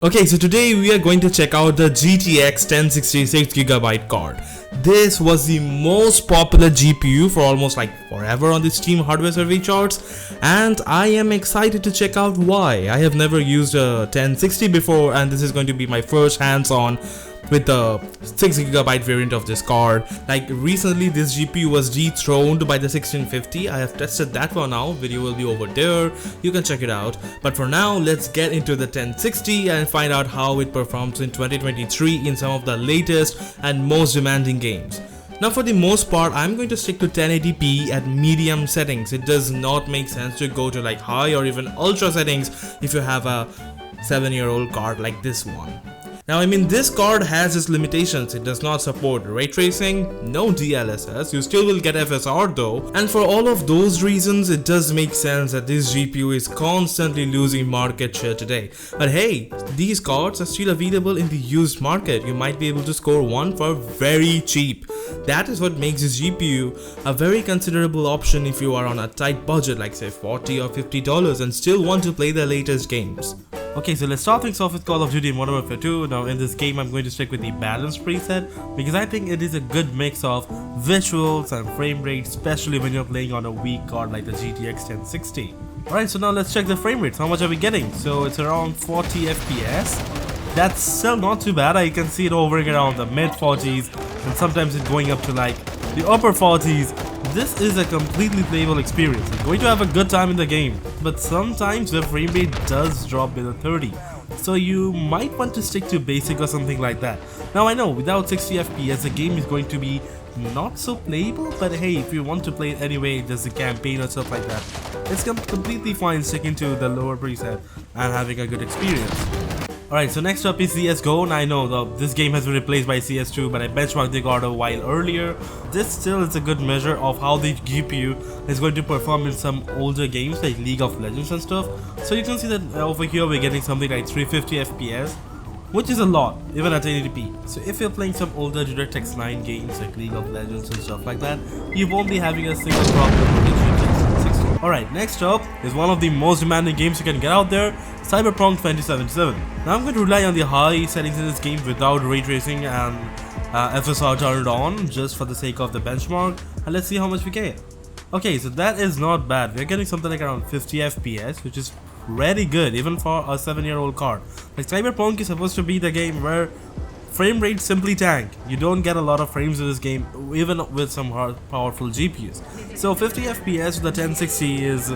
Okay, so today we are going to check out the GTX 1066GB card. This was the most popular GPU for almost like forever on the Steam hardware survey charts, and I am excited to check out why. I have never used a 1060 before, and this is going to be my first hands-on with the 6GB variant of this card. Like recently this GPU was dethroned by the 1650. I have tested that for now, video will be over there, you can check it out. But for now, let's get into the 1060 and find out how it performs in 2023 in some of the latest and most demanding games. Now for the most part, I'm going to stick to 1080p at medium settings. It does not make sense to go to like high or even ultra settings if you have a 7-year-old card like this one. Now, I mean, this card has its limitations. It does not support ray tracing, no DLSS, you still will get FSR though, and for all of those reasons, it does make sense that this GPU is constantly losing market share today. But hey, these cards are still available in the used market. You might be able to score one for very cheap. That is what makes this GPU a very considerable option if you are on a tight budget like say $40 or $50 and still want to play the latest games. Okay, so let's start things off with Call of Duty Modern Warfare 2. Now in this game I'm going to stick with the balanced preset because I think it is a good mix of visuals and frame rate, especially when you're playing on a weak card like the GTX 1060. Alright, so now let's check the frame rates. How much are we getting? So it's around 40 FPS. That's still not too bad. I can see it hovering around the mid 40s and sometimes it's going up to like the upper 40s. This is a completely playable experience. You're going to have a good time in the game, but sometimes the frame rate does drop below 30. So you might want to stick to basic or something like that. Now I know without 60 FPS the game is going to be not so playable, but hey, if you want to play it anyway, there's a campaign or stuff like that, it's completely fine sticking to the lower preset and having a good experience. Alright, so next up is CSGO, and I know this game has been replaced by CS2, but I benchmarked the card a while earlier. This still is a good measure of how the GPU is going to perform in some older games like League of Legends and stuff. So you can see that over here we're getting something like 350 FPS, which is a lot, even at 1080p. So if you're playing some older DirectX 9 games like League of Legends and stuff like that, you won't be having a single problem with the GTX 60. Alright, next up is one of the most demanding games you can get out there, Cyberpunk 2077. Now I'm going to rely on the high settings in this game without ray tracing and FSR turned on just for the sake of the benchmark, and let's see how much we get. Okay, so that is not bad. We're getting something like around 50 FPS, which is pretty good even for a 7-year-old card. Like Cyberpunk is supposed to be the game where frame rates simply tank. You don't get a lot of frames in this game even with some powerful GPUs. So 50 FPS with the 1060 is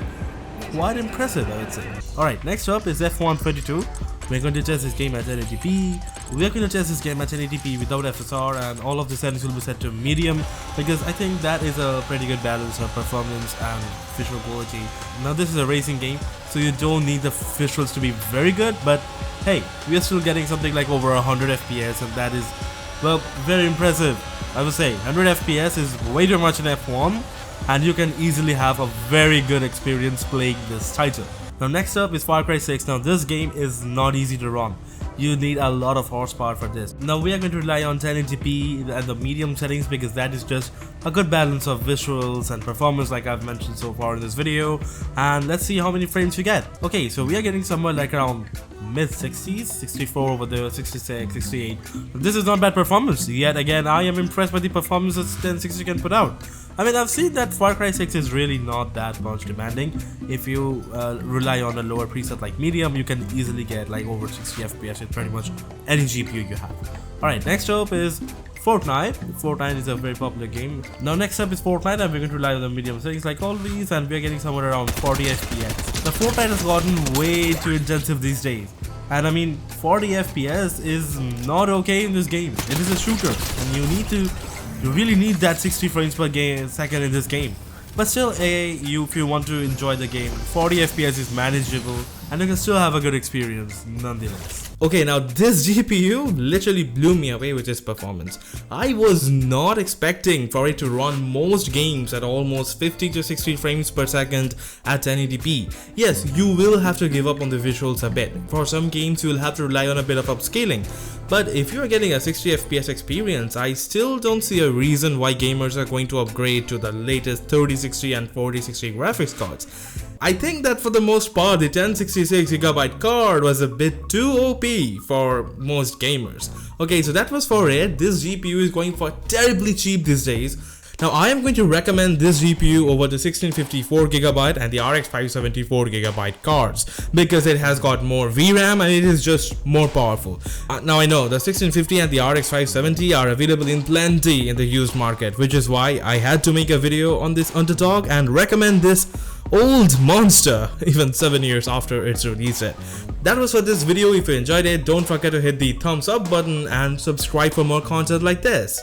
quite impressive, I would say. Alright, next up is F122. We're going to test this game at 1080p. We're going to test this game at 1080p without FSR, and all of the settings will be set to medium because I think that is a pretty good balance of performance and visual quality. Now this is a racing game, so you don't need the visuals to be very good, but hey, we are still getting something like over 100 FPS, and that is, well, very impressive. I would say 100 FPS is way too much in F1, and you can easily have a very good experience playing this title. Now next up is Far Cry 6. Now this game is not easy to run. You need a lot of horsepower for this. Now we are going to rely on 1080p and the medium settings because that is just a good balance of visuals and performance like I've mentioned so far in this video. And let's see how many frames we get. Okay, so we are getting somewhere like around mid 60s, 64 over there, 66, 68. This is not bad performance. Yet again, I am impressed by the performance that 1060 can put out. I mean, I've seen that Far Cry 6 is really not that much demanding. If you rely on a lower preset like medium, you can easily get like over 60 FPS with pretty much any GPU you have. Alright, next up is Fortnite. Fortnite is a very popular game. Now next up is Fortnite, and we're going to rely on the medium settings like always, and we're getting somewhere around 40 FPS. Now Fortnite has gotten way too intensive these days. And I mean, 40 FPS is not okay in this game. It is a shooter, and you really need that 60 frames per second in this game. But still, if you want to enjoy the game, 40 FPS is manageable and you can still have a good experience nonetheless. Okay, now this GPU literally blew me away with its performance. I was not expecting for it to run most games at almost 50 to 60 frames per second at 1080p. Yes, you will have to give up on the visuals a bit. For some games you will have to rely on a bit of upscaling. But if you're getting a 60 FPS experience, I still don't see a reason why gamers are going to upgrade to the latest 3060 and 4060 graphics cards. I think that for the most part, the 1066GB card was a bit too OP for most gamers. Okay, so that was for it. This GPU is going for terribly cheap these days. Now I am going to recommend this GPU over the 1654GB and the RX 574GB cards because it has got more VRAM and it is just more powerful. Now I know the 1650 and the RX 570 are available in plenty in the used market, which is why I had to make a video on this underdog and recommend this old monster even 7 years after its release date. That was for this video. If you enjoyed it, don't forget to hit the thumbs up button and subscribe for more content like this.